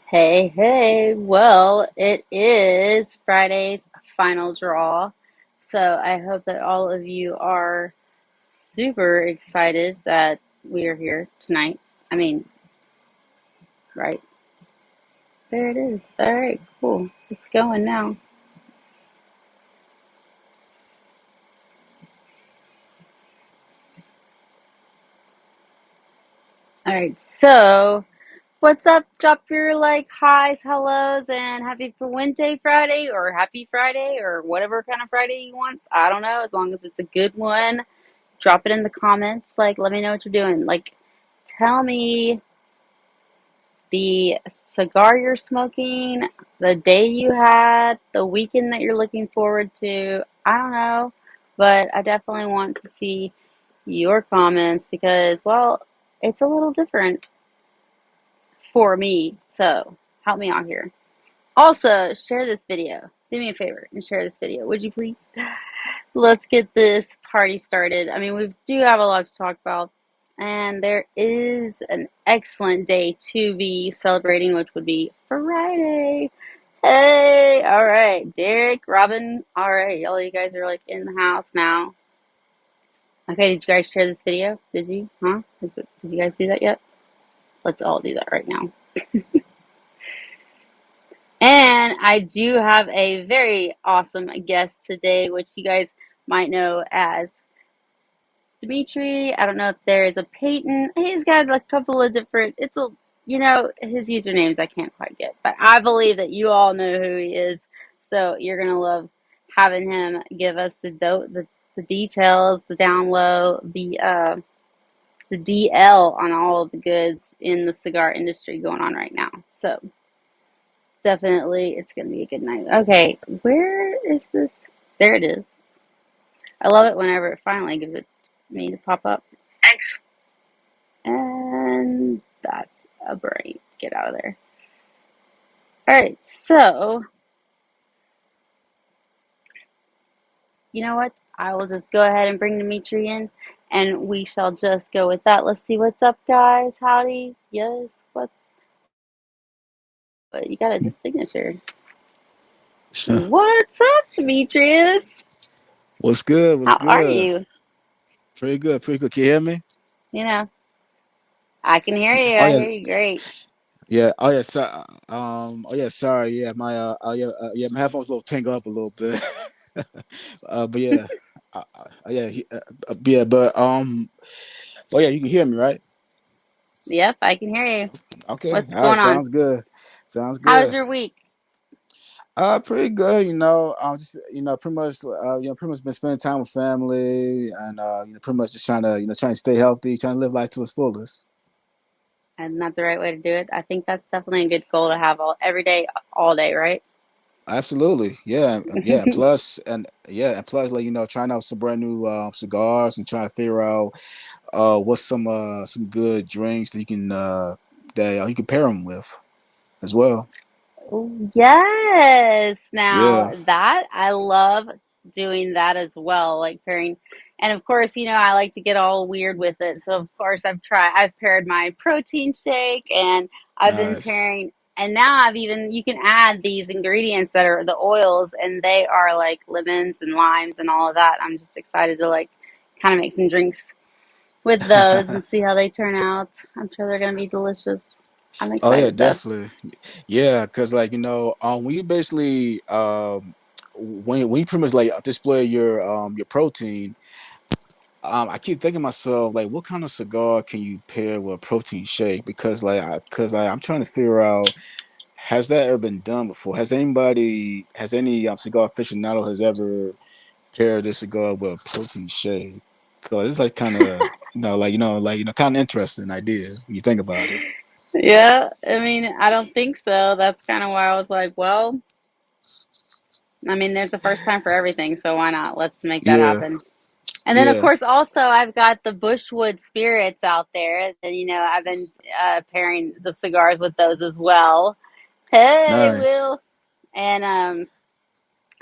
Hey, hey. Well, it is Friday's final draw. So I hope that all of you are super excited that we are here tonight. I mean, right. There it is. All right, cool. It's going now. All right, so what's up? Drop your like highs, hellos, and happy Fuente Friday or happy Friday or whatever kind of Friday you want. I don't know, as long as it's a good one. Drop it in the comments. Like, let me know what you're doing. Like, tell me the cigar you're smoking, the day you had, the weekend that you're looking forward to. I don't know, but I definitely want to see your comments because, well, it's a little different for me. So help me out here. Also, share this video. Do me a favor and share this video, would you please? Let's get this party started. I mean, we do have a lot to talk about, and there is an excellent day to be celebrating, which would be Friday. Hey, all right, Derek, Robin, all right, all you guys are like in the house now. Okay, did you guys share this video? Did you? Huh? Did you guys do that yet? Let's all do that right now. And I do have a very awesome guest today, which you guys might know as Dimitri. I don't know if there is a Peyton. He's got a couple of different, his usernames I can't quite get, but I believe that you all know who he is. So you're going to love having him give us the details, the down low, the DL on all of the goods in the cigar industry going on right now. So definitely it's going to be a good night. Okay, where is this? There it is. I love it whenever it finally gives it me to pop up. And that's a brain. Get out of there. All right, so you know what? I will just go ahead and bring Dimitri in, and we shall just go with that. Let's see what's up, guys. Howdy. Yes, what you got a signature. What's up, Demetrius? What's good? What's How are good? you? Pretty good. Pretty good. Can you hear me? You know, I can hear you. Oh I yeah, hear you great. yeah. Oh yeah. Oh yeah. Sorry. Yeah. Yeah. My headphones a little tingle up a little bit. But yeah. Yeah. Yeah. But. Oh yeah. You can hear me, right? Yep, I can hear you. Okay. What's All right. going on? Sounds good. Sounds How was good. your week? Pretty good. Just pretty much. Pretty much been spending time with family, and pretty much just trying to stay healthy, trying to live life to its fullest. And not the right way to do it. I think that's definitely a good goal to have all every day, all day, right? Absolutely, yeah, yeah. And plus, like trying out some brand new cigars and trying to figure out what's some good drinks that you can pair them with as well. Ooh, yes. Now Yeah, that I love doing that as well, like pairing. And of course, I like to get all weird with it. So of course I've paired my protein shake and I've been nice. pairing and now you can add these ingredients that are the oils and they are like lemons and limes and all of that. I'm just excited to like kind of make some drinks with those and see how they turn out. I'm sure they're going to be delicious. I'm Oh yeah, excited though. definitely. Yeah, because like when you basically when you pretty much like display your protein. I keep thinking to myself, like, what kind of cigar can you pair with a protein shake? I'm trying to figure out, has that ever been done before? Has any cigar aficionado has ever paired this cigar with a protein shake? Cause it's like kind of, kind of interesting idea when you think about it. Yeah, I mean, I don't think so. That's kind of why I was like, well, I mean, there's a first time for everything, so why not? Let's make that Yeah, happen. And then, of yeah, course, also I've got the Bushwood spirits out there, and I've been pairing the cigars with those as well. Hey, nice. Will, and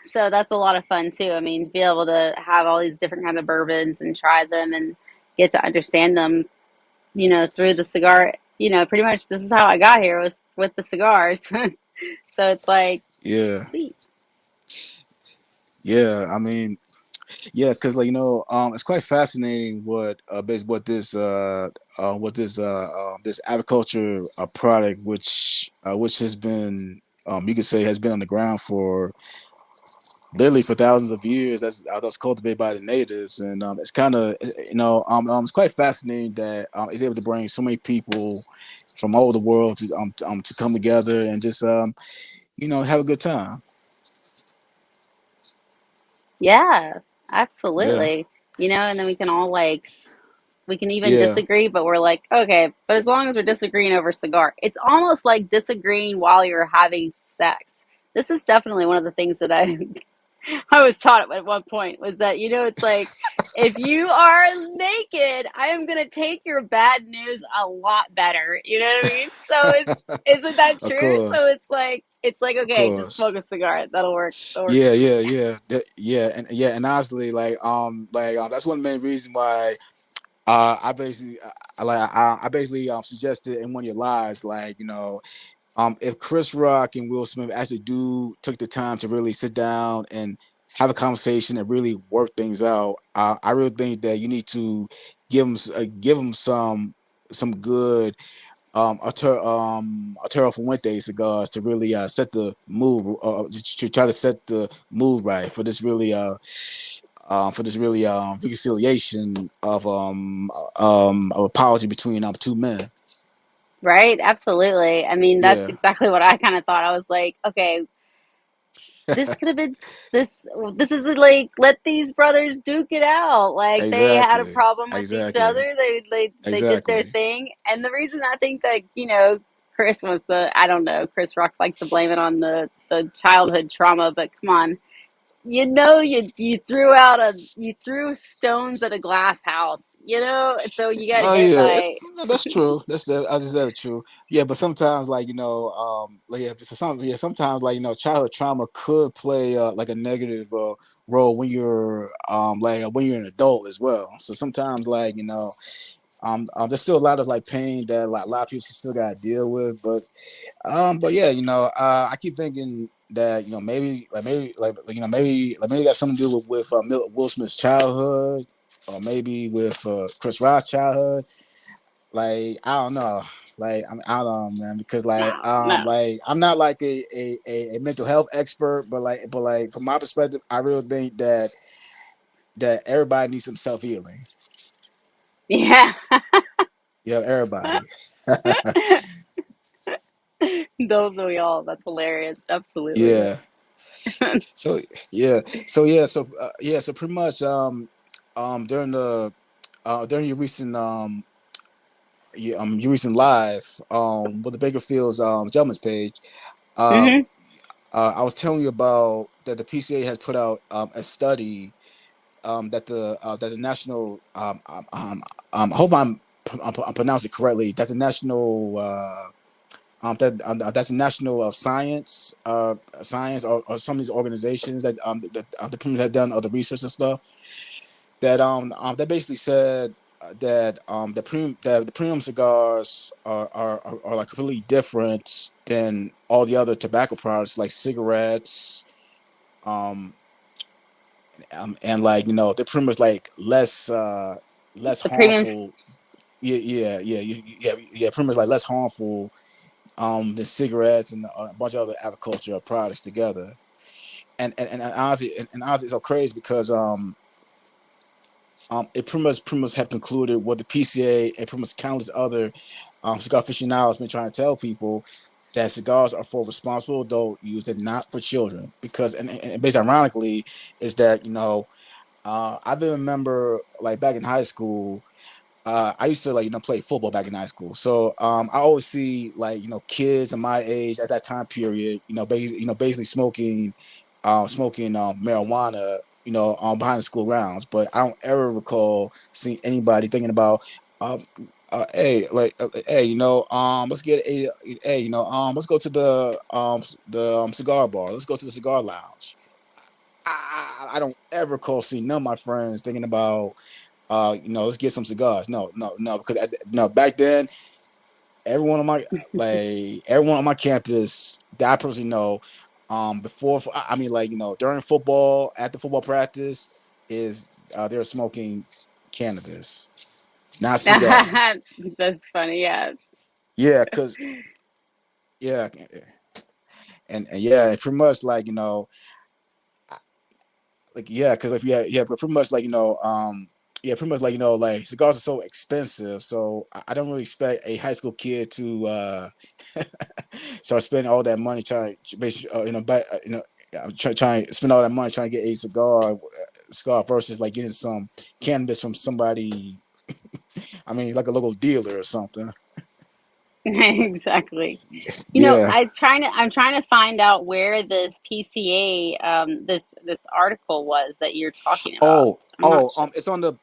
so that's a lot of fun too. I mean, to be able to have all these different kinds of bourbons and try them and get to understand them, through the cigar. Pretty much this is how I got here was with the cigars. So it's like Yeah, sweet. yeah. I mean, yeah, because like it's quite fascinating what this agriculture product, which has been you could say has been on the ground for literally for thousands of years. That's cultivated by the natives, and it's kind of it's quite fascinating that it's able to bring so many people from all over the world to come together and just have a good time. Yeah, Yeah, absolutely. And then we can all like we can even yeah. disagree, but we're like, okay, but as long as we're disagreeing over cigar, it's almost like disagreeing while you're having sex. This is definitely one of the things that I was taught at one point was that it's like if you are naked, I am gonna take your bad news a lot better. You know what I mean? So it's isn't that Of true? So course, it's like of okay, just course. smoke a cigar. That'll work. That'll work Yeah, for me. yeah, yeah, and honestly, that's one of the main reasons why I basically suggested in one of your lives, like if Chris Rock and Will Smith actually do took the time to really sit down and have a conversation and really work things out, I really think that you need to give them some good Arturo Fuente cigars to really set the mood to try to set the mood right for this really reconciliation of apology between two men. Right? Absolutely. I mean, that's Yeah, exactly what I kind of thought. I was like, okay, this could have been this this is like let these brothers duke it out. Like they had a exactly, problem with each exactly, other. They did their exactly. thing. And the reason I think that, Chris was the I don't know, Chris Rock likes to blame it on the childhood trauma, but come on. You threw stones at a glass house, and so you got to Oh get it yeah, right. no, that's true. I just said it true. Yeah, but sometimes sometimes childhood trauma could play like a negative role when you're an adult as well. So sometimes there's still a lot of like pain that like, a lot of people still got to deal with. But yeah, I keep thinking that maybe it got something to do with Will Smith's childhood, or maybe with Chris Rock's childhood. Like I don't know. I don't know, man, because No, no. I'm not like a mental health expert, but from my perspective, I really think that everybody needs some self healing. Yeah. Yeah, everybody. Those are we all. That's hilarious. Absolutely. Yeah. So yeah. So pretty much during your recent live with the Bakerfields gentleman's page, uh Hmm. I was telling you about that the PCA has put out a study that the national I hope I'm pronouncing it correctly. That's the national that's the national of science or some of these organizations that the premium had done other research and stuff that basically said that the premium cigars are like completely different than all the other tobacco products like cigarettes um and the premium is like less The premium. harmful. Yeah, premium is like less harmful than cigarettes and a bunch of other agricultural products together. And honestly, it's so crazy because it pretty much have concluded what the PCA and pretty much countless other cigar aficionados been trying to tell people, that cigars are for responsible adult use and not for children. Because and based ironically is that I been remember like back in high school. I used to play football back in high school, so I always see kids of my age at that time period, basically smoking marijuana, behind the school grounds. But I don't ever recall seeing anybody thinking about, um, hey, let's get a, hey, let's go to the cigar bar. Let's go to the cigar lounge. I don't ever recall seeing none of my friends thinking about let's get some cigars. No, no, no, because no, back then everyone on my everyone on my campus that I personally know, before I mean like during football after football practice is they're smoking cannabis, not cigars. That's funny. Yeah. Yeah, cause yeah, and yeah, pretty much like yeah, because if yeah, but pretty much yeah, pretty much like cigars are so expensive, so I don't really expect a high school kid to start spending all that money trying to trying to spend all that money trying to get a cigar versus like getting some cannabis from somebody. I mean, like a local dealer or something. Exactly. Yeah. I'm trying to find out where this PCA this article was that you're talking about. I'm not sure. It's on the.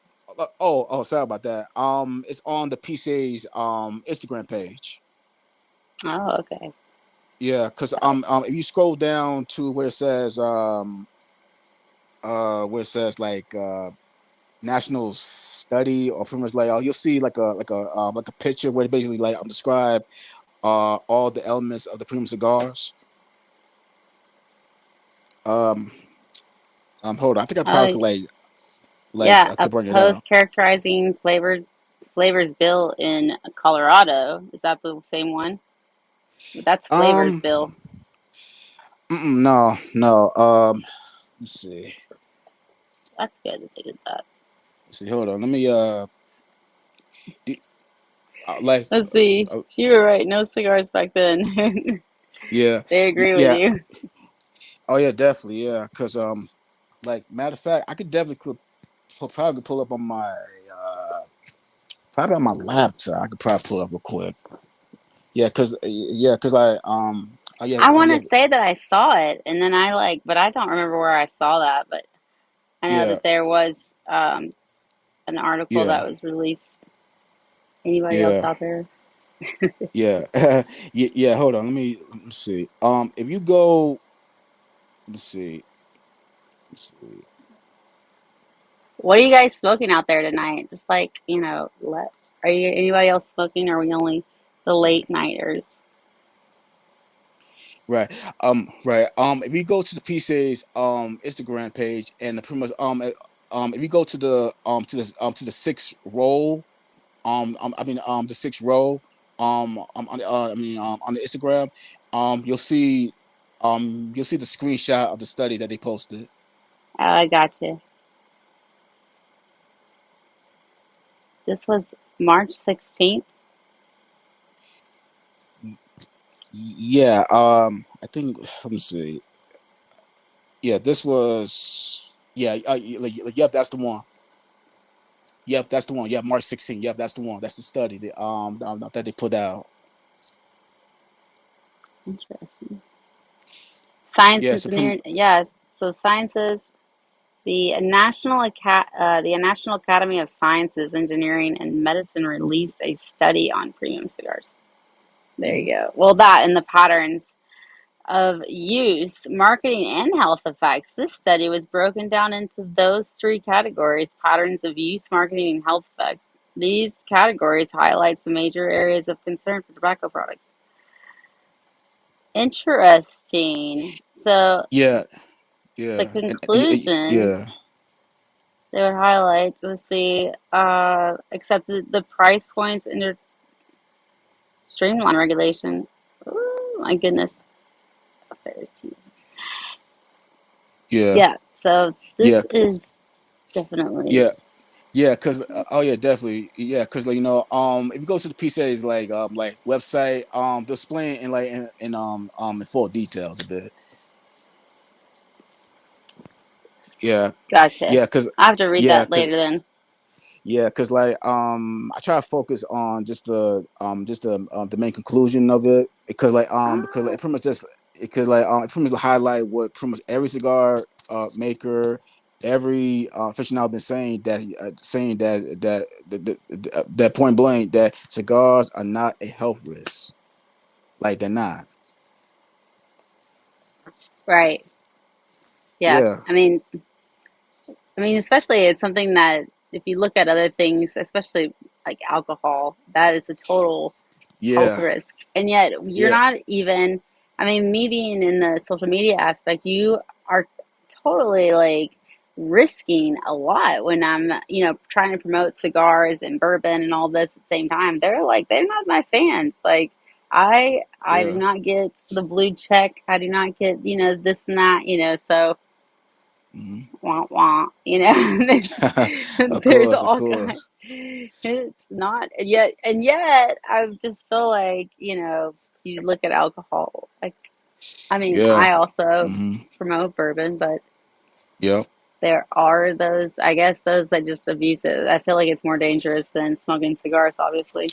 Sorry about that. It's on the PCA's Instagram page. Oh, okay. Yeah, because if you scroll down to where it says like national study or pretty much like you'll see like a picture where it basically like describe all the elements of the premium cigars. Um, hold on, I think I probably Uh, could yeah, I a could bring it post out. characterizing flavors bill in Colorado. Is that the same one? That's flavors Um, bill. no, no. Let's see. That's good that they did that. Let's see. Hold on. Let me the- like Let's see. uh, You were right. No cigars back then. yeah, They agree with yeah. you. Oh yeah, definitely. Yeah, because like matter of fact, I could definitely probably pull up on my probably on my laptop. I could probably pull up real quick. Yeah, cause I oh yeah, I want yeah, to say that I saw it, and then but I don't remember where I saw that. But I know yeah, that there was an article yeah, that was released. Anybody else yeah, out there? yeah, yeah, yeah. Hold on, let me see. If you go, let's see, let's see. What are you guys smoking out there tonight? Just like, are you anybody else smoking? Or are we only the late nighters? Right. Right. If you go to the PC's Instagram page and the pretty much if you go to the sixth row I mean the sixth row on the, on the Instagram you'll see the screenshot of the study that they posted. I got you. This was March 16th. Yeah. I think let me see. Yeah, this was yeah. Yep, that's the one. Yep, that's the one. Yep, March 16th. Yep, that's the one. That's the study that they put out. Interesting. Science Yeah, so engineering. Yes. So sciences. The National Academy of Sciences, Engineering, and Medicine released a study on premium cigars. There you go. Well, that and the patterns of use, marketing, and health effects. This study was broken down into those three categories: patterns of use, marketing, and health effects. These categories highlights the major areas of concern for tobacco products. Interesting. So yeah, the yeah, conclusion yeah, they would highlight, let's see, except the price points under streamline regulation. Oh my goodness. Affairs team. yeah, Yeah, so this yeah, is definitely yeah. Yeah, cause oh yeah, definitely. Yeah, cause if you go to the PCA's like website, they'll explain in full details a bit. Yeah, gotcha. yeah, cause I have to read yeah, that cause later then. yeah, cause I try to focus on just the main conclusion of it because Ah, it pretty much just it pretty much highlight what pretty much every cigar maker, every aficionado been saying that point blank that cigars are not a health risk, like they're not. right. Yeah. Yeah, I mean, especially it's something that if you look at other things, especially like alcohol, that is a total. health Yeah. risk. And yet you're Yeah. not even, I mean, me being in the social media aspect, you are totally like risking a lot when I'm, trying to promote cigars and bourbon and all this at the same time. They're like, they're not my fans. Like, I do Yeah. not get the blue check. I do not get, this and that, so Hmm. wah wah, Of there's course, of all kinds. course. It's not yet, and yet I just feel like, you look at alcohol. Like, I mean, Yeah. I also Hmm. promote bourbon, but Yep. there are those, I guess, those that just abuse it. I feel like it's more dangerous than smoking cigars, obviously.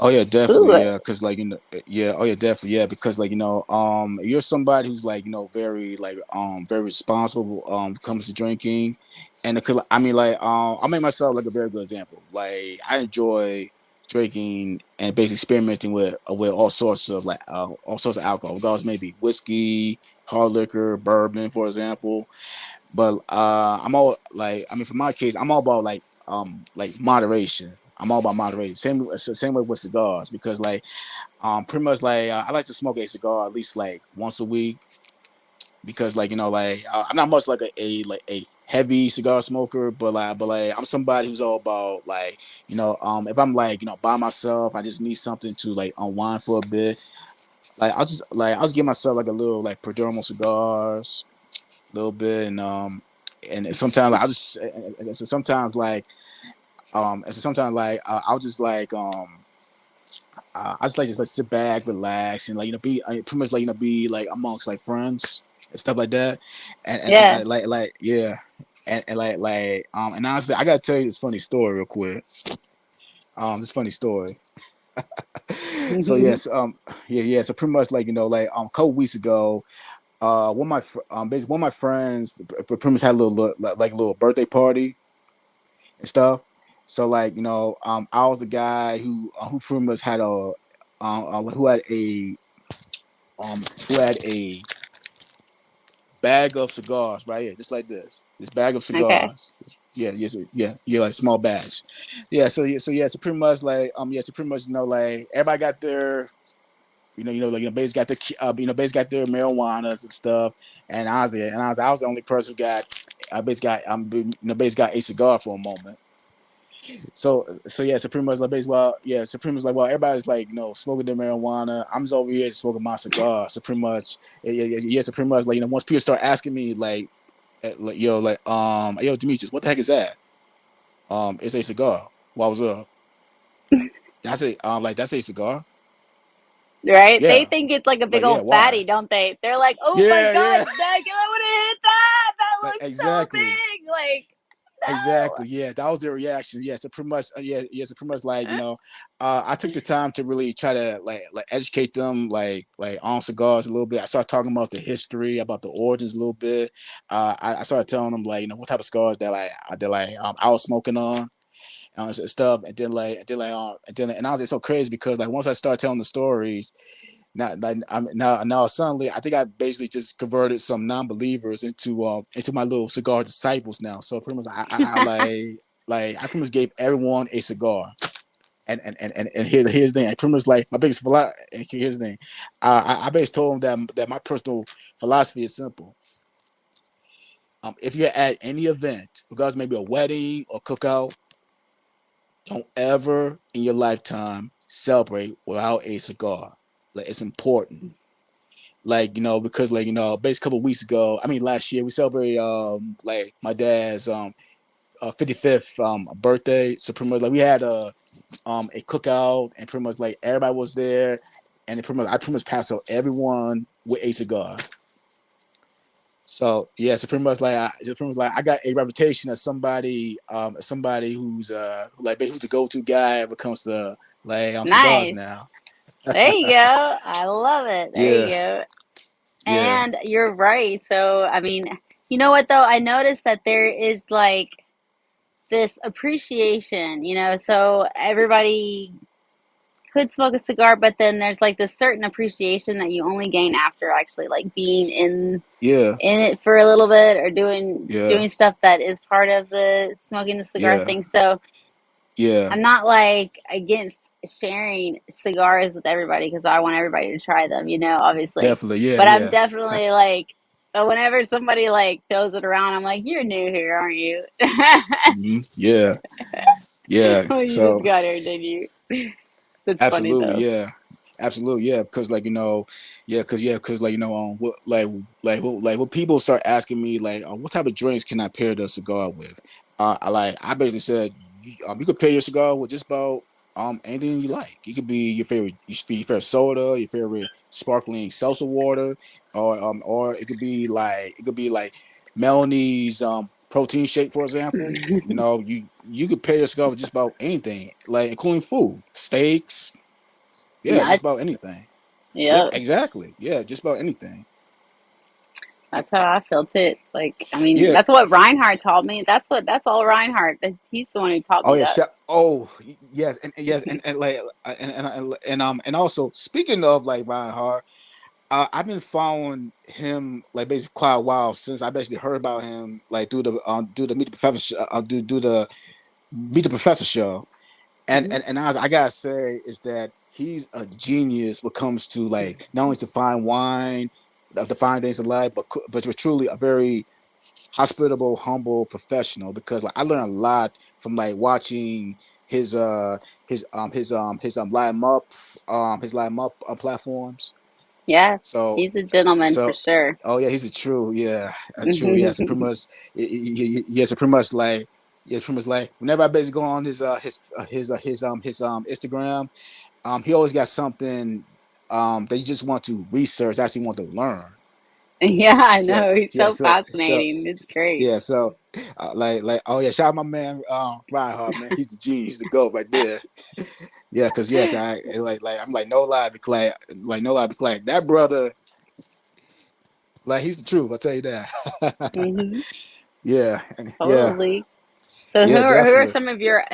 Oh yeah, definitely, Ooh, yeah. Cause like yeah, oh yeah, definitely, yeah. Because like you're somebody who's like very very responsible when it comes to drinking, and because I mean like I'll make myself like a very good example. Like I enjoy drinking and basically experimenting with all sorts of alcohol, regardless maybe whiskey, hard liquor, bourbon, for example. But I'm all like, I mean, for my case, I'm all about like moderation. I'm all about moderation. Same way with cigars because like pretty much like I like to smoke a cigar at least like once a week because like I'm not much like a heavy cigar smoker, but I'm somebody who's all about like if I'm like by myself, I just need something to like unwind for a bit. Like I'll just give myself like a little like Perdomo cigars, a little bit, and sometimes like, I'll just sometimes I'll just I just like sit back, relax, and like pretty much like be like amongst like friends and stuff like that, and yes. yeah, and honestly, I gotta tell you this funny story real quick. This funny story. So yes, yeah. So pretty much like a couple weeks ago, basically one of my friends pretty much had a little birthday party and stuff. So like I was the guy who pretty much had who had a bag of cigars right here, just like this bag of Okay. cigars. Yeah, yes, yeah, like small batch. Yeah, so pretty much so pretty much like everybody got their basically got their basically got their marijuanas and stuff. And I was the only person who got I basically got basically got a cigar for a moment. So yeah, so pretty much like basically so pretty much like everybody's like smoking their marijuana. I'm just over here smoking my cigar. So pretty much so pretty much like once people start asking me yo Demetrius, what the heck is that? It's a cigar. What was up? That's a cigar. Right? They Yeah, think it's like a big like yeah, old why? fatty, don't they? They're like, oh my Yeah, God, yeah, Doug, I would have hit that. That like looks so exactly. big. Like, no. Exactly. Yeah, that was their reaction. Yeah, so pretty much. So pretty much I took the time to really try to educate them on cigars a little bit. I started talking about the history, about the origins a little bit. I started telling them what type of cigars I was smoking on. Stuff, and I was just so crazy because like once I started telling the stories, now suddenly I think I basically just converted some non-believers into my little cigar disciples now. So pretty much I I pretty much gave everyone a cigar. And here's the thing. I pretty much like my biggest philosophy. Here's the thing. I basically told them that my personal philosophy is simple. If you're at any event, regardless maybe a wedding or cookout, don't ever in your lifetime celebrate without a cigar. Like it's important. Because basically a couple of weeks ago, I mean last year we celebrated like my dad's 55th birthday. So pretty much like we had a cookout and pretty much like everybody was there, and I pretty much passed out everyone with a cigar. So yeah, so pretty much like I got a reputation as somebody who's who's the go-to guy when it comes to cigars Nice. now. There you go. I love it. There you Yeah, go. yeah, And you're right. So, I mean, you know what though? I noticed that there is like this appreciation, so everybody could smoke a cigar, but then there's like this certain appreciation that you only gain after actually like being yeah, in it for a little bit or doing yeah, stuff that is part of the smoking the cigar yeah. thing. So Yeah, I'm not like against sharing cigars with everybody because I want everybody to try them, obviously. definitely. Yeah, But I'm yeah. definitely like, whenever somebody like throws it around, I'm like, you're new here, aren't you? Yeah, yeah. Well, you So just got here, didn't you? That's funny absolutely, though. yeah, absolutely, yeah. Because like because like what what people start asking me like, what type of drinks can I pair the cigar with? I basically said you could pair your cigar with just about anything you like. It could be your favorite soda, your favorite sparkling seltzer water, or it could be like Melanie's protein shake, for example. You could pair your cigar with just about anything, like including food, steaks. Yeah, just about Nuts. anything. Yep, Yep. exactly. Yeah, just about anything. That's how I felt it. Like, I mean, Yeah. that's what Reinhardt taught me. That's all Reinhardt. He's the one who taught Oh me yeah. that. Yes, yes, and like and also speaking of like Ryan Hart, I've been following him like basically quite a while since I basically heard about him like through the Meet the Professor do the Meet the Professor show. Hmm. And I gotta say is that he's a genius when it comes to like not only to find wine, to find things in life, but you're truly a very hospitable, humble professional. Because like I learned a lot from like watching his his live up platforms. Yeah, So he's a gentleman for so sure. oh yeah, he's a true yeah. So pretty much yeah, so pretty much like yeah, pretty much like whenever I basically go on his Instagram, he always got something that you just want to research, actually want to learn. Yeah, I Yeah, know. He's yeah. so So fascinating. It's great. yeah, so like oh yeah, shout out my man Ryan Hart, man. He's the genius, he's the goat right there. Yeah, cause yeah, like I'm like no lie, because like no lie, because like that brother, like he's the truth. I'll tell you that. Hmm. Yeah, yeah, Totally. So yeah, definitely.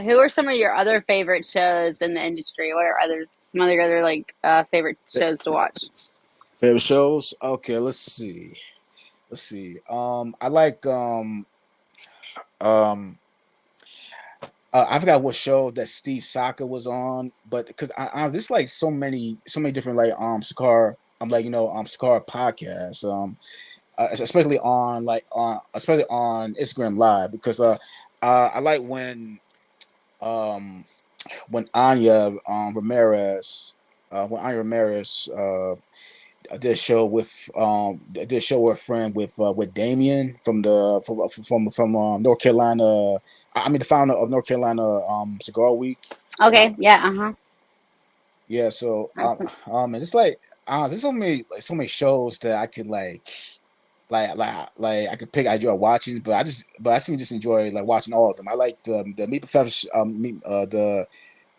who are some of your other favorite shows in the industry? What are some other like favorite shows to watch? Favorite shows? Okay, let's see. Let's see. I like um I forgot what show that Steve Saka was on, but because there's like so many different like cigar cigar podcasts especially on Instagram Live because I like um when Anya Ramirez I did a show with a friend with Damien from North Carolina. I mean the founder of North Carolina Cigar Week. Okay, yeah, uh-huh. Yeah, so Awesome. and it's like there's so many shows that I could like I could pick I enjoy watching, but I simply just enjoy like watching all of them. I like the Meet Professor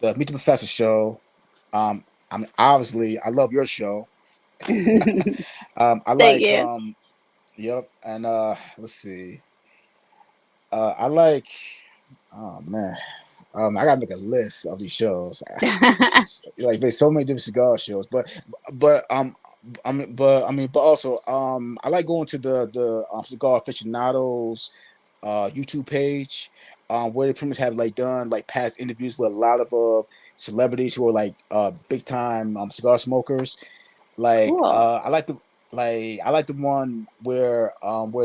the Meet the Professor show. I mean obviously I love your show. I Thank like you. yep, and let's see. I like oh man. I gotta make a list of these shows. Like there's so many different cigar shows, but but also I like going to the cigar aficionados YouTube page where they pretty much have like done like past interviews with a lot of celebrities who are like big time cigar smokers. Like Cool. I like the one where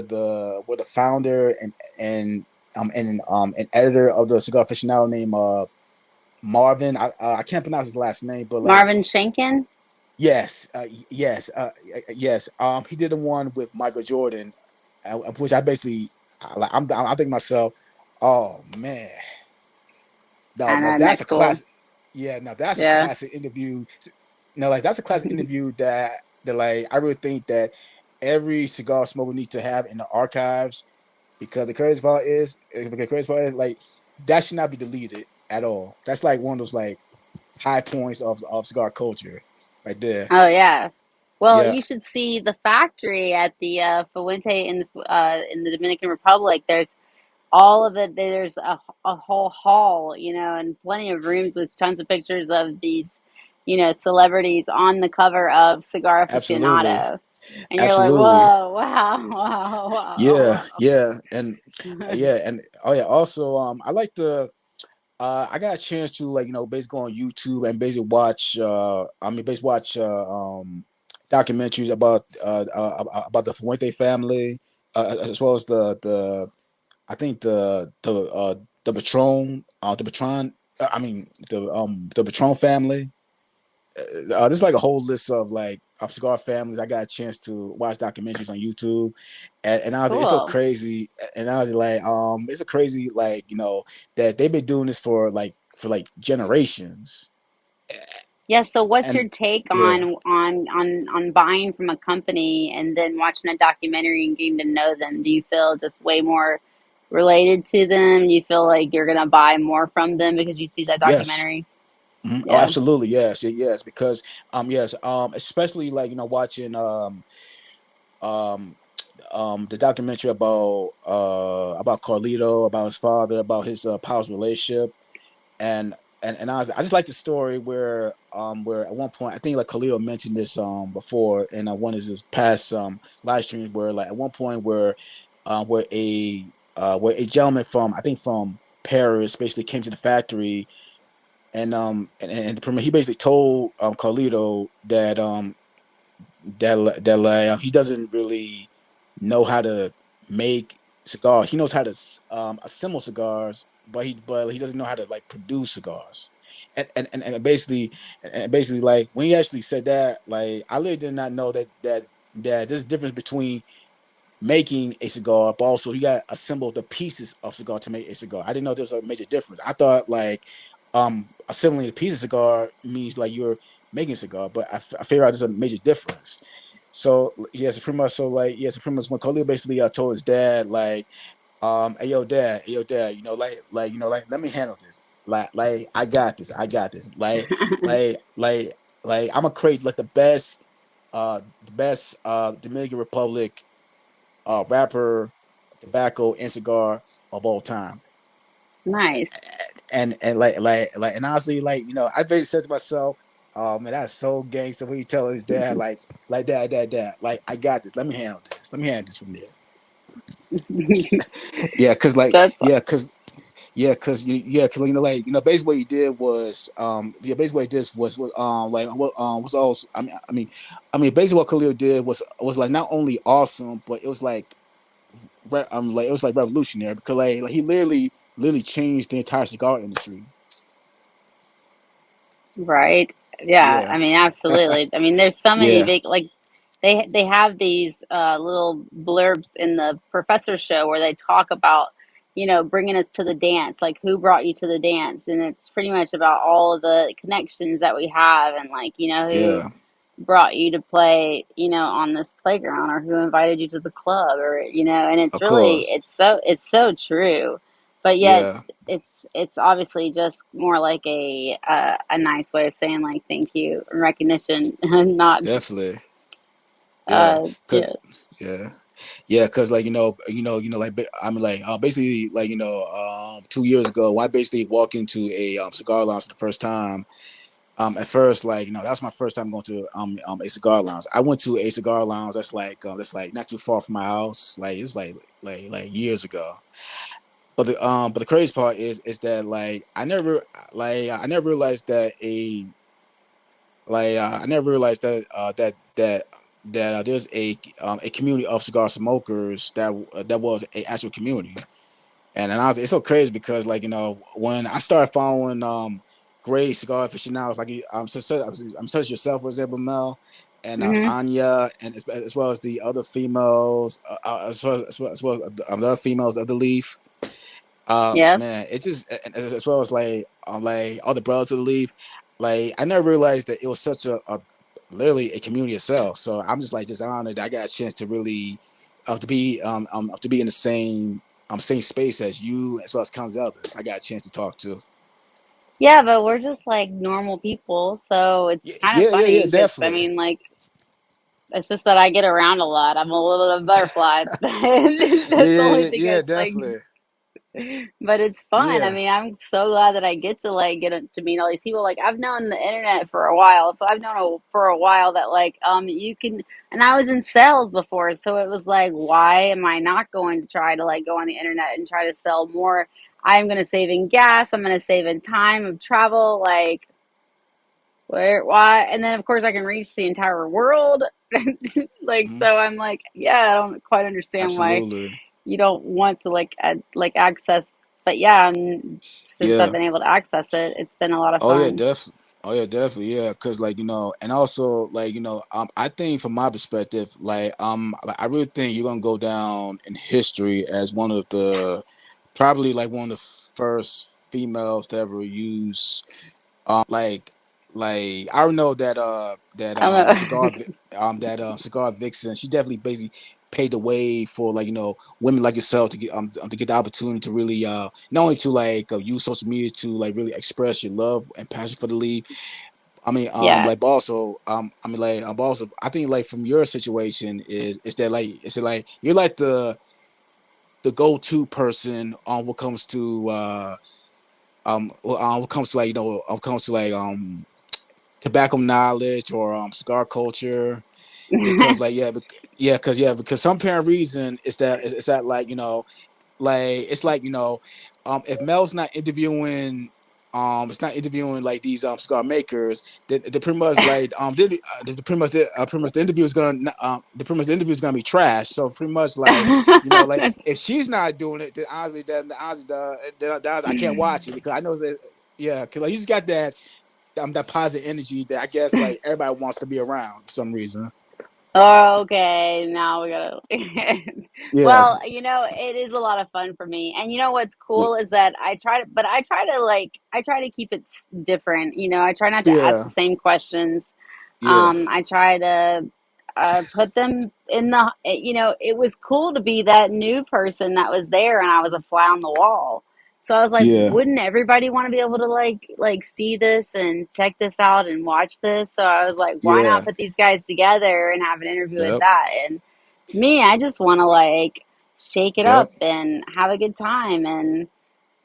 the founder and an editor of the Cigar Aficionado named Marvin. I can't pronounce his last name, but like Marvin Shankin? yes, yes. He did the one with Michael Jordan, which I basically like. I'm thinking to myself, oh man, I now know, that's a next cool. classic. Yeah, now that's a Yeah. classic interview. No, like that's a classic interview that like I really think that every cigar smoker needs to have in the archives because the crazy part is like that should not be deleted at all. That's like one of those like high points of cigar culture right there. Oh yeah. Well, Yeah, you should see the factory at the Fuente in the Dominican Republic. There's all of it. There's a whole hall, and plenty of rooms with tons of pictures of these, celebrities on the cover of Cigar absolutely, Aficionado. And you're like, absolutely. whoa, wow, wow, Yeah, wow, yeah, and wow. yeah, and oh yeah. Also, I like the I got a chance to like basically go on YouTube and basically watch. Basically watch documentaries about the Fuente family, as well as the I think the Patron the Patron the Patron family. There's like a whole list of like of cigar families. I got a chance to watch documentaries on YouTube, and I was like, it's so Cool. crazy. And I was like, it's a crazy like that they've been doing this for like generations. Yeah, so what's And your take yeah, on buying from a company and then watching a documentary and getting to know them? Do you feel just way more related to them? Do you feel like you're gonna buy more from them because you see that yes. documentary? Mhm. Oh, Yeah. absolutely, yes, yes, because yes, especially like watching um the documentary about Carlito, about his father, about his pals relationship, and I just like the story where at one point I think like Khalil mentioned this before in one of his past live streams where like at one point where a gentleman from I think from Paris basically came to the factory and he basically told Carlito that like he doesn't really know how to make cigars. He knows how to assemble cigars, but he doesn't know how to like produce cigars. And basically like when he actually said that, like I really did not know that there's a difference between making a cigar, but also you got to assemble the pieces of cigar to make a cigar. I didn't know there was a major difference. I thought like assembling the piece of cigar means like you're making a cigar, but I figure out there's a major difference. So yes, pretty much. So like yes, pretty much when Khalil basically told his dad like, hey yo dad, like let me handle this. Like I got this. Like I'm gonna create like the best Dominican Republic rapper, tobacco, and cigar of all time. Nice. And and honestly, like I basically said to myself, "Oh man, that's so gangster." When you tell his dad, like dad, like I got this. Let me handle this. Let me handle this from there. Yeah, cause like That's cause like basically what he did was basically what he did was like what was also I mean basically what Khalil did was like not only awesome, but it was like it was like revolutionary because like he literally changed the entire cigar industry. right. Yeah, Yeah, I mean, absolutely. I mean, there's so many yeah, big like they have these little blurbs in the professor show where they talk about bringing us to the dance, like who brought you to the dance, and it's pretty much about all of the connections that we have, and like who yeah. brought you to play on this playground, or who invited you to the club, or and it's Of really course. it's so true, but yet Yeah, it's obviously just more like a nice way of saying like thank you and recognition, not definitely. Yeah, cause yeah. yeah, yeah, cause like like I mean like basically like 2 years ago when I basically walked into a cigar lounge for the first time. At first, like that was my first time going to a cigar lounge. I went to a cigar lounge that's like not too far from my house. Like it was like years ago. But the crazy part is that like I never realized that I never realized that there's a community of cigar smokers that was a actual community. And honestly, it's so crazy because like when I started following great cigar aficionados like I'm such as yourself, for example, Mel, and Hmm. Anya, and as well as the other females, as well as the other females of the Leaf. Yep. Man, it just as well as like all the brothers of the Leaf. Like I never realized that it was such a literally a community itself. So I'm just like just honored that I got a chance to really to be in the same space as you as well as countless others. I got a chance to talk to. Yeah, but we're just like normal people, so it's Yeah, kind of yeah, funny because I definitely. mean, like, it's just that I get around a lot. I'm a little bit of a butterfly. That's the only thing Yeah, that's like, definitely. but it's fun. I Yeah, mean, I'm so glad that I get to like to meet all these people. Like, I've known the internet for a while, so I've known for a while that like you can. And I was in sales before, so it was like, why am I not going to try to like go on the internet and try to sell more? I'm gonna save in gas. I'm gonna save in time of travel. Like where, why? And then of course I can reach the entire world. Like Mhm. so, I'm like, yeah, I don't quite understand why Absolutely. you don't want to like access. But yeah, and since I've Yeah. been able to access it, it's been a lot of Oh yeah, fun. definitely. Oh yeah, definitely. Yeah, because like and also like I think from my perspective, like I really think you're gonna go down in history as one of the probably like one of the first females to ever use like I don't know that I don't know. cigar vixen. She definitely basically paved the way for like women like yourself to get the opportunity to really not only to like use social media to like really express your love and passion for the league. I mean, Yeah. like, but also, I mean, like, but also, I think, like, from your situation is that, like, is it like you're like the go to person on what comes to what comes to like what comes to like tobacco knowledge or cigar culture because like because some apparent reason is that it's that like like it's like if Mel's not interviewing it's not interviewing like these cigar makers the pretty much like the pretty much the interview is gonna the pretty much the interview is gonna be trash, so pretty much like like if she's not doing it then honestly I can't watch it because I know that yeah because like you just got that positive energy that I guess like everybody wants to be around for some reason. Oh, okay, now we gotta. Well, Yes. it is a lot of fun for me, and what's Yeah. cool is that but I try to keep it different. I try not to ask Yeah. the same questions. Yeah. I try to put them in it was cool to be that new person that was there, and I was a fly on the wall. So I was like, Yeah. wouldn't everybody want to be able to like see this and check this out and watch this? So I was like, why not Yeah. put these guys together and have an interview with Yep. that? And to me, I just want to like shake it Yep. up and have a good time.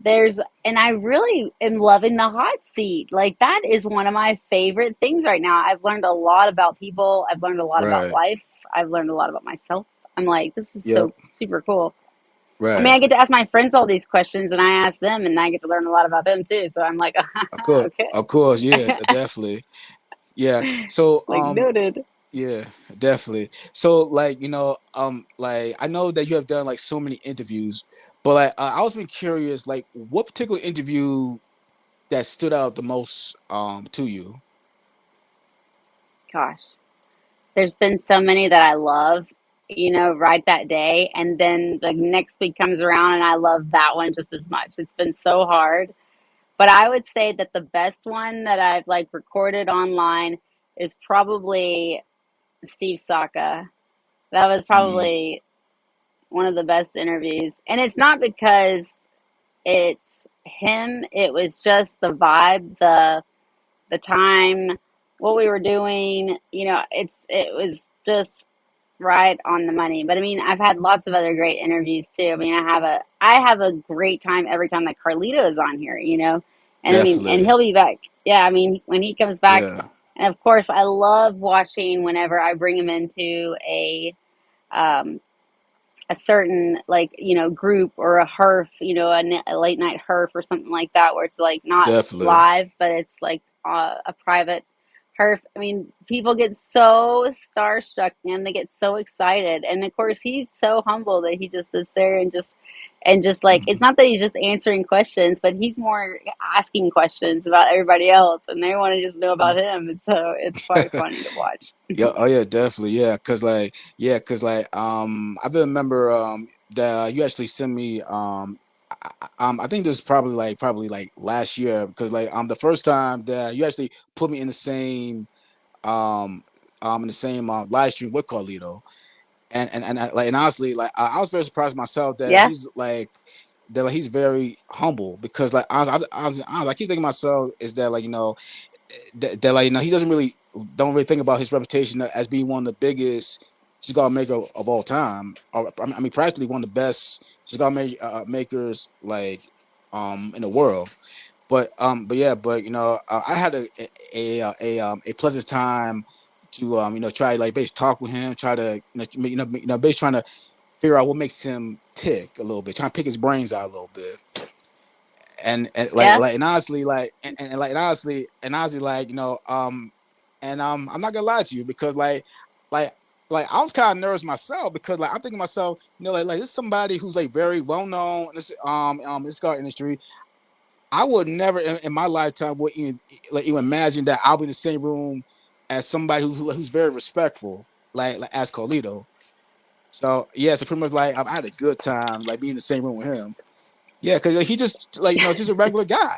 There's and I really am loving the hot seat. Like that is one of my favorite things right now. I've learned a lot about people. I've learned a lot about Right. life. I've learned a lot about myself. I'm like, this is Yep. so super cool. I mean, Right. I get to ask my friends all these questions and I ask them and I get to learn a lot about them too. So I'm like, Of course. okay. Of course. Yeah. Definitely. Yeah. So Like noted. yeah, definitely. So like like I know that you have done like so many interviews, but like I was been curious like what particular interview that stood out the most to you. Gosh. There's been so many that I love, right that day. And then the next week comes around and I love that one just as much. It's been so hard. But I would say that the best one that I've like recorded online is probably Steve Saka. That was Mm, probably one of the best interviews. And it's not because it's him, it was just the vibe, the time, what we were doing, it was just right on the money. But I mean, I've had lots of other great interviews too. I mean, I have a great time every time that Carlito is on here. And I mean, and definitely. he'll be back. Yeah, I mean, when he comes back, Yeah. and of course, I love watching whenever I bring him into um, a certain like group or a herf, a late night herf or something like that, where it's like not Definitely. live, but it's like a private herf. I mean, people get so starstruck and they get so excited, and of course he's so humble that he just sits there and just like it's not that he's just answering questions, but he's more asking questions about everybody else, and they want to just know about him, and so it's quite funny to watch. Yeah, oh yeah, definitely. Yeah, cause like I remember that you actually sent me I think this is probably like last year because like the first time that you actually put me um in the same live stream with Carlito and honestly like I was very surprised myself that Yeah. he's like he's very humble because like I keep thinking to myself is that like that like he doesn't really don't really think about his reputation as being one of the biggest cigar maker of all time. Or, I mean, practically one of the best makers like in the world. But yeah, but I had a pleasant time to try like basically talk with him, try to basically trying to figure out what makes him tick a little bit, trying to pick his brains out a little bit. and Yeah. and honestly and honestly like I'm not gonna lie to you because like I was kind of nervous myself because like I'm thinking to myself, like this is somebody who's like very well known in this car industry. I would never in my lifetime would even like even imagine that I'll be in the same room as somebody who's very respectful, like as Carlito. So yeah, so pretty much like I had a good time like being in the same room with him. Yeah, because he just like just a regular guy.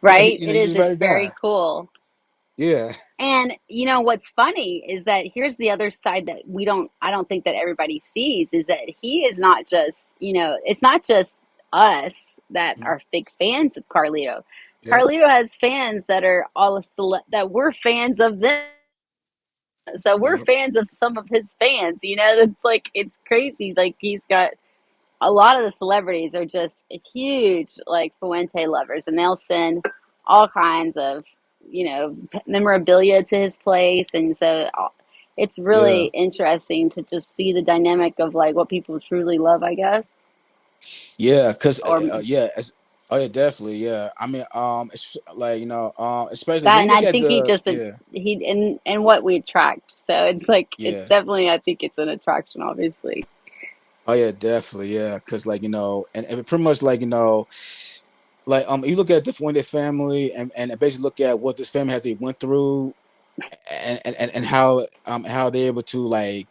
Yeah, Right? It he's is. just a It's regular very guy. cool. Yeah, And what's funny is that here's the other side that I don't think that everybody sees is that he is not just, it's not just us that are big fans of Carlito. yeah, Carlito has fans that are that we're fans of them. So we're yeah, fans of some of his fans, it's like, it's crazy. Like, he's got a lot of the celebrities are just huge, like, Fuente lovers, and they'll send all kinds of, memorabilia to his place. And so it's really yeah, interesting to just see the dynamic of like what people truly love, I guess. yeah. Cause Or yeah, oh yeah, definitely, yeah. I mean, it's like especially that, when you and look I at think he the just, he, and what we attract. So it's like, it's yeah. definitely, I think it's an attraction, obviously. Oh yeah, definitely, yeah. Cause like and pretty much like like you look at the Fuente family and basically look at what this family has they went through and how they're able to like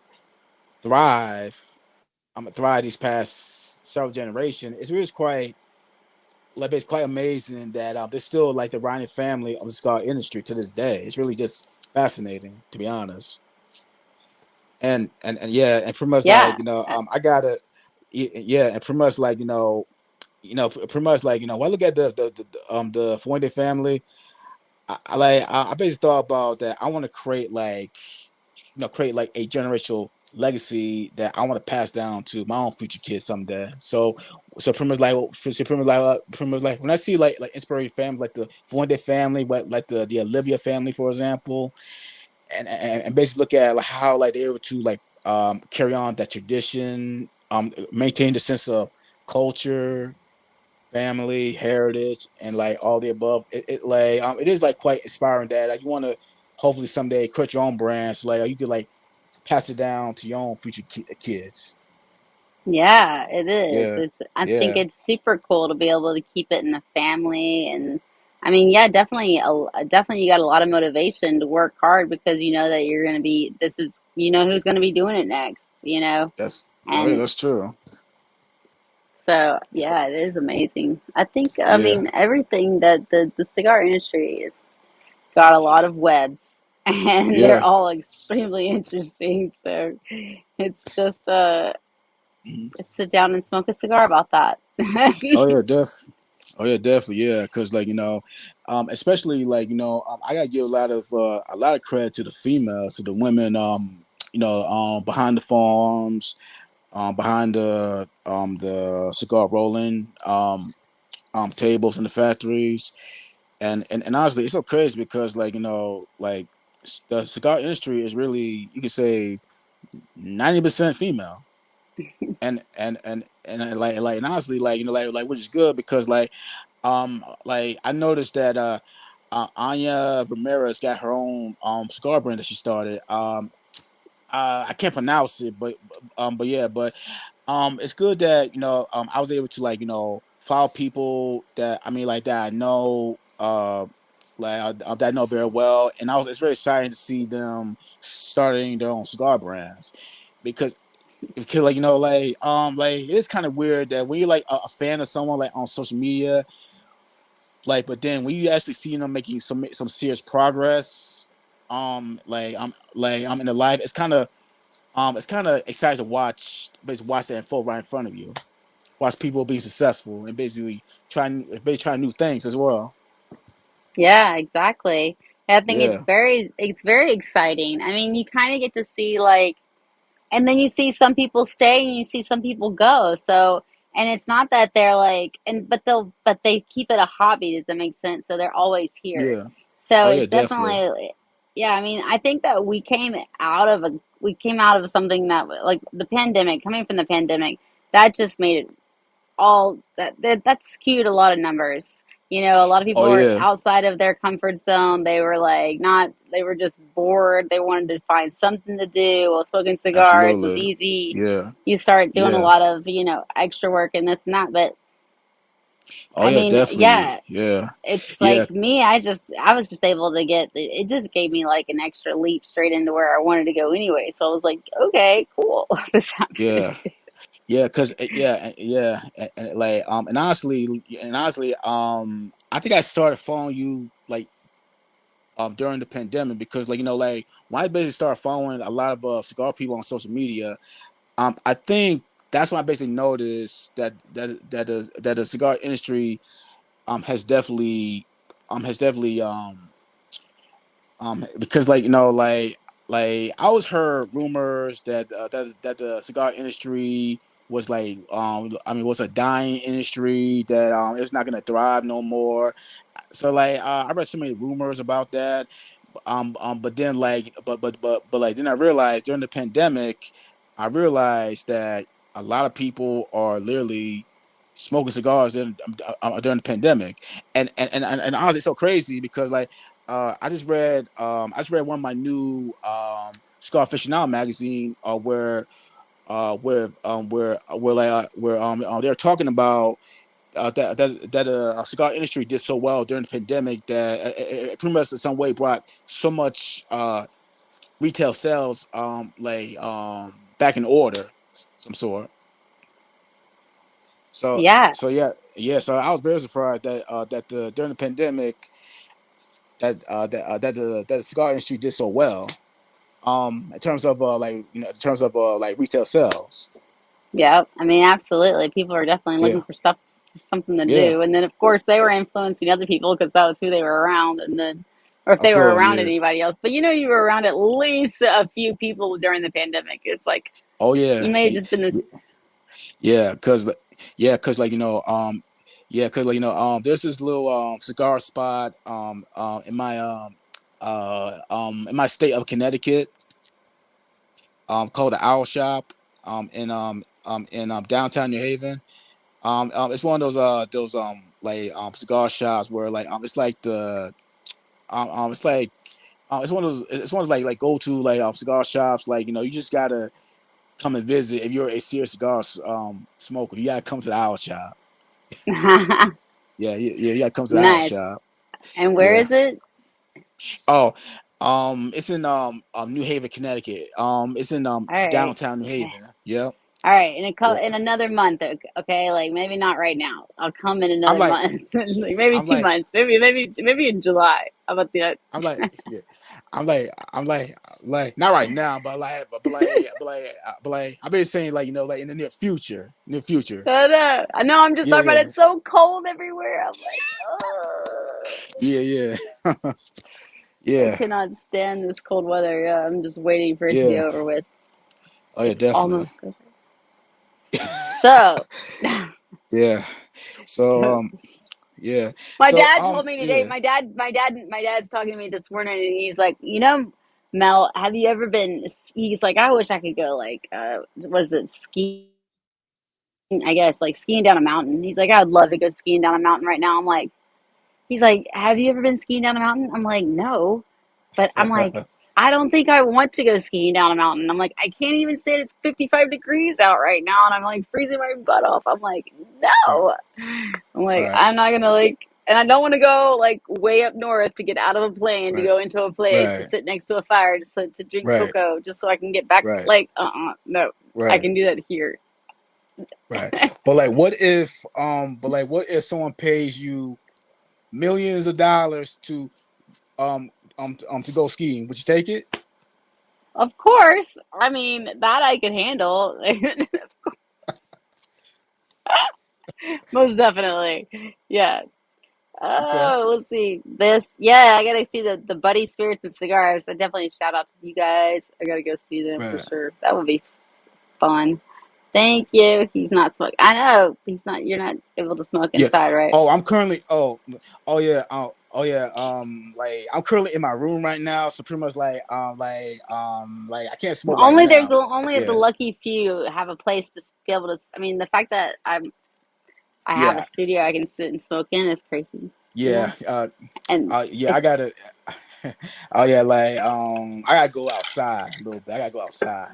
thrive thrive these past several generations. It's really quite like it's quite amazing that there's still like the Ryan family of the cigar industry to this day. It's really just fascinating to be honest. And yeah, and pretty much like Yeah. I gotta yeah, and pretty much like pretty much like when I look at the Fuente family, I basically thought about that. I want to create like create like a generational legacy that I want to pass down to my own future kids someday. So pretty much like when I see like inspiration families like the Fuente family, but like the Olivia family, for example, and basically look at like how like they're able to like carry on that tradition, maintain the sense of culture, family, heritage, and like all the above. It is like quite inspiring that like, you want to hopefully someday create your own brand, so like you could like pass it down to your own future kids. Yeah, it is. Yeah, It's I think yeah, it's super cool to be able to keep it in the family. And I mean, yeah, definitely definitely you got a lot of motivation to work hard because you know that you're going to be this is who's going to be doing it next. that's oh yeah, And that's true. so yeah, it is amazing. I Yeah, mean everything that the cigar industry has got a lot of webs and they're yeah. all extremely interesting. So it's just Mhm. sit down and smoke a cigar about that. Oh yeah, oh yeah, definitely, yeah. Because like especially like I gotta give a lot of credit to the females, to the women, behind the farms, behind the cigar rolling tables in the factories, and honestly, it's so crazy because like like the cigar industry is really you could say 90% female, and like and honestly like like which is good because like I noticed that Anya Ramirez got her own cigar brand that she started. I can't pronounce it, but yeah, but it's good that I was able to like follow people that I mean like that I know that I know very well, and it's very exciting to see them starting their own cigar brands because like like it's kind of weird that when you're like a fan of someone like on social media, like but then when you actually see them making some serious progress, like I'm in the live, it's kind of exciting to watch, basically watch that unfold right in front of you. Watch people be successful and basically trying new things as well. Yeah, exactly. I think Yeah, it's very exciting. I mean, you kind of get to see like, and then you see some people stay and you see some people go. So, and it's not that they're like, but they keep it a hobby. Does that make sense? So they're always here. yeah. So Oh yeah, it's definitely. definitely, yeah. I mean, I think that we came out of something that like the pandemic, coming from the pandemic, that just made it all that skewed a lot of numbers. You know, a lot of Oh people were yeah, outside of their comfort zone. They were like not, they were just bored. They wanted to find something to do. Well, smoking cigars was absolutely. easy. Yeah, You start doing a yeah. lot of, you know, extra work and this and that. But Oh I yeah, mean, definitely. yeah, Yeah, it's yeah, like me, I was just able to get, it just gave me like an extra leap straight into where I wanted to go anyway. So I was like, okay, cool. This happened. yeah. Yeah, cause yeah, like and honestly, I think I started following you like during the pandemic because like like when I basically started following a lot of cigar people on social media, I think that's when I basically noticed that the cigar industry has definitely because like like I always heard rumors that that the cigar industry was like I mean was a dying industry that it was not gonna thrive no more. So like I read so many rumors about that. But then like but like then I realized during the pandemic, I realized that a lot of people are literally smoking cigars during the pandemic, and honestly, it's so crazy because like I just read one of my new Cigar Aficionado magazine where like they're talking about that cigar industry did so well during the pandemic that it pretty much in some way brought so much retail sales back in order some sort. So Yeah, yeah. So I was very surprised that that the during the pandemic that the cigar industry did so well. In terms of in terms of like retail sales. yeah. I mean, absolutely. People are definitely Yeah, looking for stuff, something to yeah. do. And then, of course, they were influencing other people because that was who they were around. And then, or if Of they were course, around yeah. anybody else. But you know, you were around at least a few people during the pandemic. It's like Oh you yeah, may have just been this. yeah. Cause like yeah, cause like there's this little cigar spot in my state of Connecticut called the Owl Shop in downtown New Haven. It's one of those cigar shops where like it's like the it's like it's one of those like go to like cigar shops like you just gotta come and visit if you're a serious cigar smoker. You gotta come to the Owl Shop. You gotta come to the Owl Nice. Shop. And where Yeah. is it? Oh, it's in New Haven, Connecticut. It's in All right. downtown New Haven. Yep. All right, Yeah. in another month, okay? Like maybe not right now. I'll come in I'm another like month, like maybe I'm two like months, maybe in July. How about that? I'm like yeah. I'm like not right now, but like I've been saying like like in the near future, near future. I know. I'm just Yeah, talking about yeah, it's so cold everywhere. I'm like, oh, yeah, yeah, I yeah, cannot stand this cold weather. Yeah, I'm just waiting for it to be yeah. over with. Oh yeah, It's definitely. almost over. So, Yeah. So yeah. my So dad told me today. yeah. My dad's talking to me this morning, and he's like, you know, Mel, have you ever been? He's like, I wish I could go like, what is it, ski? I guess like skiing down a mountain. He's like, I would love to go skiing down a mountain right now. I'm like, he's like, have you ever been skiing down a mountain? I'm like, no, but I'm like, I don't think I want to go skiing down a mountain. I'm like, I can't even say it's 55 degrees out right now, and I'm like freezing my butt off. I'm like, Right, no. I'm like, right, I'm not gonna like, and I don't want to go like way up north to get out of a plane to right, go into a place to right, sit next to a fire to drink right, cocoa just so I can get back. right, Like, no, I right, can do that here. right. But like what if someone pays you millions of dollars to go skiing? Would you take it? Of course. I mean, that I can handle. Most definitely. Yeah. Okay. Oh, let's see. This, yeah, I gotta see the Buddy Spirits and Cigars. I definitely shout out to you guys. I gotta go see them for Right. sure. That would be fun. Thank you. He's not smoking. I know he's not. You're not able to smoke Yeah. inside, right? Oh, I'm currently. Oh yeah. Oh yeah. Like I'm currently in my room right now, so pretty much like I can't smoke right Only there's now. the only the Yeah. lucky few have a place to be able to. I mean, the fact that I'm I have a Yeah, studio I can sit and smoke in. It's crazy, you yeah, know. And yeah. I it's gotta. Oh yeah, like I gotta go outside a little bit. I gotta go outside.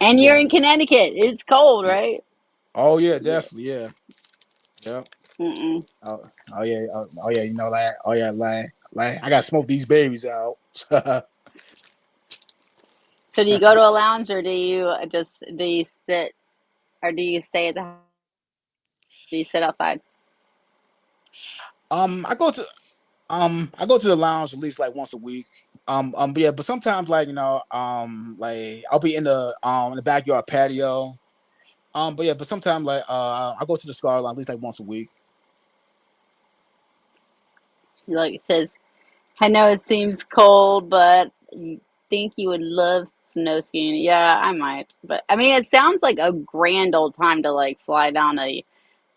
and you're Yeah, in Connecticut. It's cold, yeah. right? Oh yeah, Yeah. definitely. Yeah, yeah. Mm-mm. Oh, oh yeah. Oh yeah. You know, oh yeah, I gotta smoke these babies out. So do you go to a lounge or do you sit or do you stay at the house? Do you sit outside? I go to I go to the lounge at least like once a week. But yeah, but sometimes like like I'll be in the backyard patio. But yeah, but sometimes like I go to the Scar Line at least like once a week. Like it says, I know it seems cold, but you think you would love snow skiing. Yeah, I might. But I mean, it sounds like a grand old time to like fly down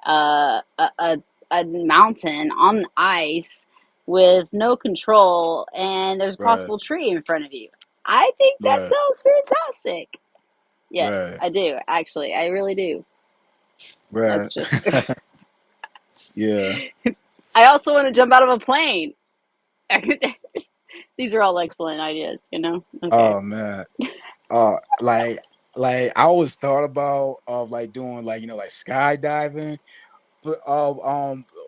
uh, a, a, a mountain on ice with no control and there's a Right, possible tree in front of you. I think that right, sounds fantastic. Yes, right, I do. Actually, I really do. right. That's just. Yeah. I also want to jump out of a plane. These are all excellent ideas, you know? Okay. Oh man. Like I always thought about like doing like like skydiving. But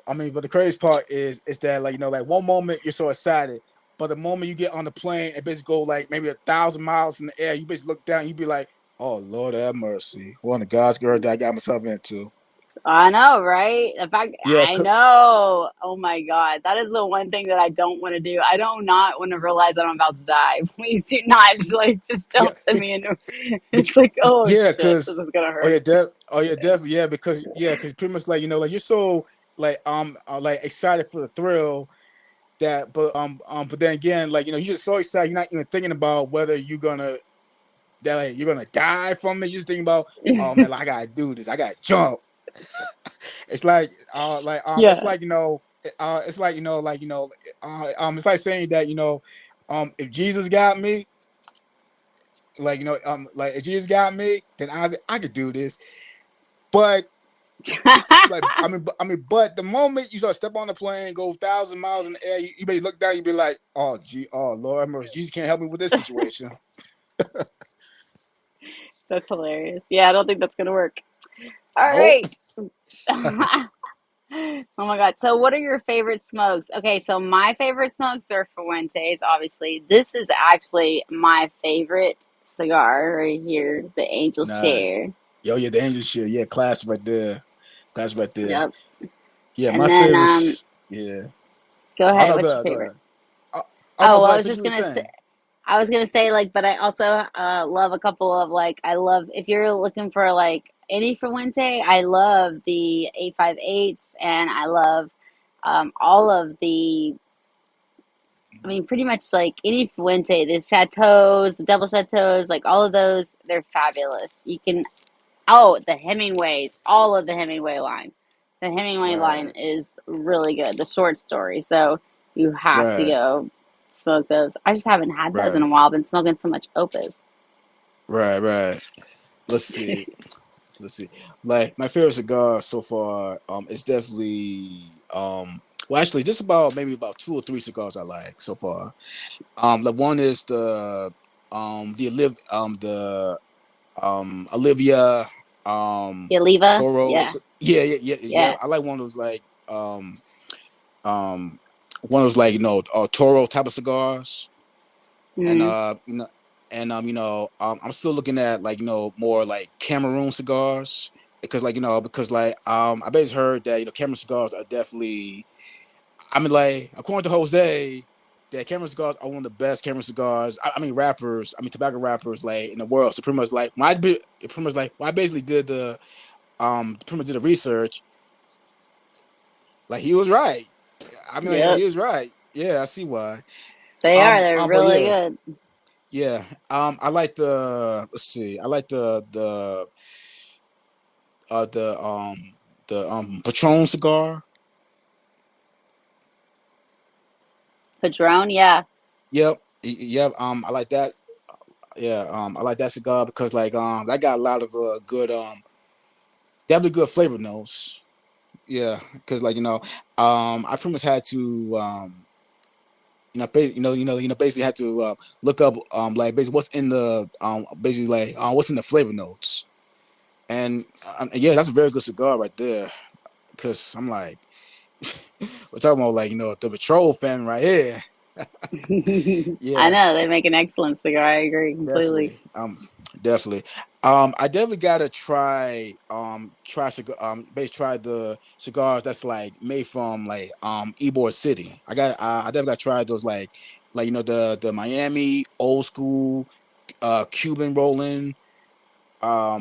I mean, but the crazy part is that like like one moment you're so excited, but the moment you get on the plane and basically go like maybe 1,000 miles in the air, you basically look down, you be like, "Oh Lord, have mercy! What in the God's girl that I got myself into?" I know, right? In fact, Yeah, I know. Oh my God. That is the one thing that I don't want to do. I don't not want to realize that I'm about to die. Please do not. Just yeah, don't send me into it's bec- like, oh yeah, shit, this because is gonna oh hurt. yeah, oh yeah, definitely, because pretty much like like you're so like excited for the thrill that, but then again, like you're just so excited, you're not even thinking about whether you're gonna die from it. You're just thinking about, oh man, like, I gotta do this. I gotta jump. It's like it's Yeah. like it's like it's like saying that if Jesus got me, like if Jesus got me, then I could do this. But like but the moment you start step on the plane, go 1,000 miles in the air, you may look down, you be like, oh gee, oh Lord, Jesus can't help me with this situation. That's hilarious. Yeah, I don't think that's gonna work. All Nope. right. Oh my God. So, what are your favorite smokes? Okay, so my favorite smokes are Fuentes, obviously. This is actually my favorite cigar right here, the Angel Nah. Share. Yo, yeah, the angel shit. Yeah, class right there. Class right there. Yep. Yeah, And my then, favorites. Yeah. go Oh ahead. no, go What's your ahead, go favorite? ahead. Oh, oh no, Oh, go well, ahead. Finish what you were saying. I was gonna say like, but I also love a couple of like, I love if you're looking for like any Fuente, I love the 858s, and I love all of the I mean, pretty much like any Fuente, the chateaus, the double chateaus, like all of those, they're fabulous. You can, oh, the Hemingways, all of the Hemingway line. The Hemingway line Right, is really good, the short story. So you have to right, go smoke those. I just haven't had those in right, a while. I've been smoking so much Opus. right. Let's see. Let's see. Like my favorite cigar so far, it's definitely well actually just about maybe about two or three cigars I like so far. The one is the Olivia The Oliva, Toro. yeah, Yeah. yeah. I like one of those like um one of those like Toro type of cigars. And Mm, I'm still looking at like more like Cameroon cigars because I basically heard that Cameroon cigars are definitely, I mean, like, according to Jose, that Cameron cigars are one of the best Cameron cigars. I mean, rappers. I mean, tobacco rappers like in the world. So pretty much like when I basically did the pretty much did the research. Like he was right. I mean, like yep, he was right. Yeah, I see why. they are. They're But really yeah, good. yeah. I like the let's see. I like uh the um the Patron cigar. Padron, yeah. Yep. Yep. I like that. Yeah, I like that cigar because that got a lot of good definitely good flavor notes. yeah, because like I pretty much had to basically had to look up like basically what's in the basically like what's in the flavor notes, and yeah, that's a very good cigar right there. Because I'm like, we're talking about like the patrol fan right here. I Yeah, know they make an excellent cigar. I agree completely. definitely. Definitely. I definitely gotta try the cigars that's like made from like Ybor City. I definitely gotta try those like the Miami old school Cuban rolling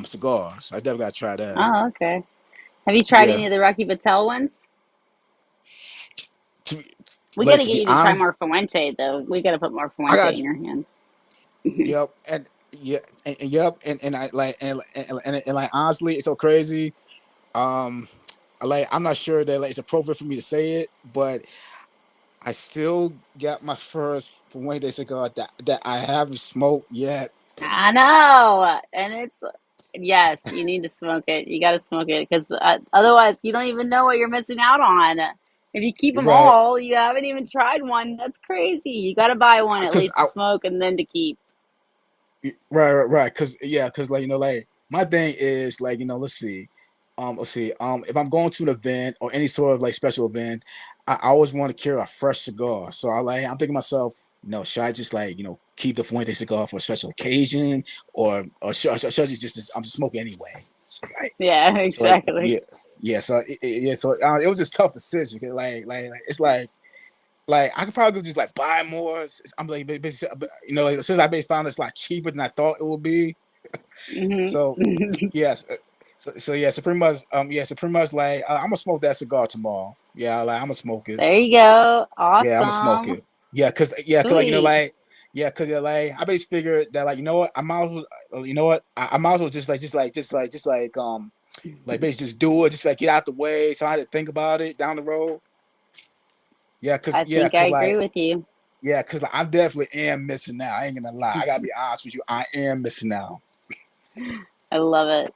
cigars. I definitely gotta try that. Oh, okay. Have you tried Yeah. any of the Rocky Patel ones? To We got to to get be you to try honest, more Fuente, though. We got to put more I Fuente got in your hand. yep and yeah and yep and I like and like honestly, it's so crazy. Um, like I'm not sure that like it's appropriate for me to say it, but I still got my first Fuente cigar that I haven't smoked yet. I know, and it's yes, you need to smoke it. You got to smoke it because otherwise, you don't even know what you're missing out on. If you keep them Right, all, you haven't even tried one. That's crazy. You got to buy one at because least to I smoke and then to keep. right, because yeah, because like like my thing is like let's see, if I'm going to an event or any sort of like special event, I always want to carry a fresh cigar. So I'm thinking to myself, should I just like keep the Fuente cigar for a special occasion, or should I just I'm just smoking anyway. Yeah, Yeah, exactly. yeah, so it was just tough decision. 'Cause, like it's like I could probably just like buy more. I'm like, like, since I basically found it's a lot cheaper than I thought it would be. Hmm. So yes, so pretty much so pretty much like I'm gonna smoke that cigar tomorrow. Yeah, like I'm gonna smoke it. There you go. Yeah, I'm gonna smoke Awesome. it. Yeah, cause like Sweet. cause like I basically figured that like what I might as well I might as well like basically just do it, just like get out the way, so I had to think about it down the road. Yeah, cause I think I agree with you. like I definitely am missing out. I ain't gonna lie. I gotta be honest with you. I am missing out. I love it.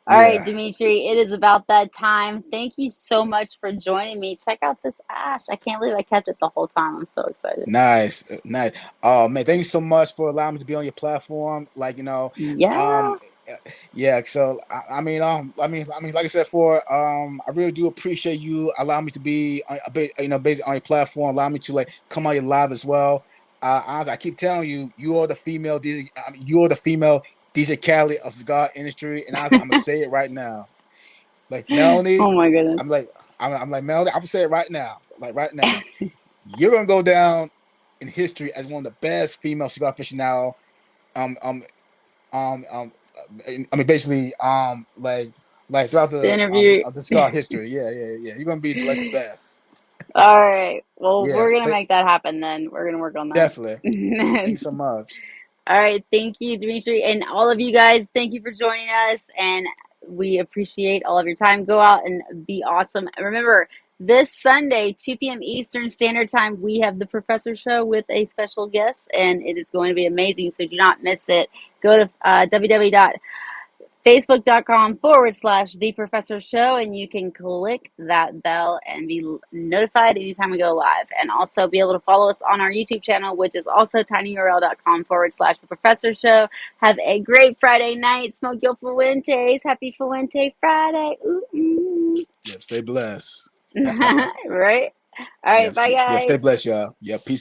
All right, Yeah. Dimitri, it is about that time. Thank you so much for joining me. Check out this ash. I can't believe I kept it the whole time. I'm so excited. Nice, nice. Oh man, thank you so much for allowing me to be on your platform. Like um, Yeah. uh, yeah. So like I said, I really do appreciate you allowing me to be a bit, basically on your platform, allow me to like come on your live as well. Honestly, I keep telling you, you are the female DJ. You are the female DJ Khaled of cigar industry, and honestly, I'm gonna say it right now. Like Melanie, Oh my goodness. I'm like, I'm like Melanie. I'm gonna say it right now, like right now. You're gonna go down in history as one of the best female cigar aficionado. Um, um, um. I mean, basically, like throughout The interview. the cigar history. Yeah. You're gonna be like the best. All right. Well, Yeah, we're going to make that happen then. We're going to work on definitely. Thank that. you so much. All right. Thank you, Dimitri. And all of you guys, thank you for joining us. And we appreciate all of your time. Go out and be awesome. Remember, this Sunday, 2 p.m. Eastern Standard Time, we have the Professor Show with a special guest, and it is going to be amazing. So do not miss it. Go to www facebook.com/slash the professor show, and you can click that bell and be notified anytime we go live, and also be able to follow us on our YouTube channel, which is also tinyurl.com/slash the professor show. Have a great Friday night. Smoke your Fuentes. Happy Fuente Friday. Ooh, Yeah, stay blessed. right. All right, Yep, bye yeah, stay guys. blessed, y'all. Yeah, peace.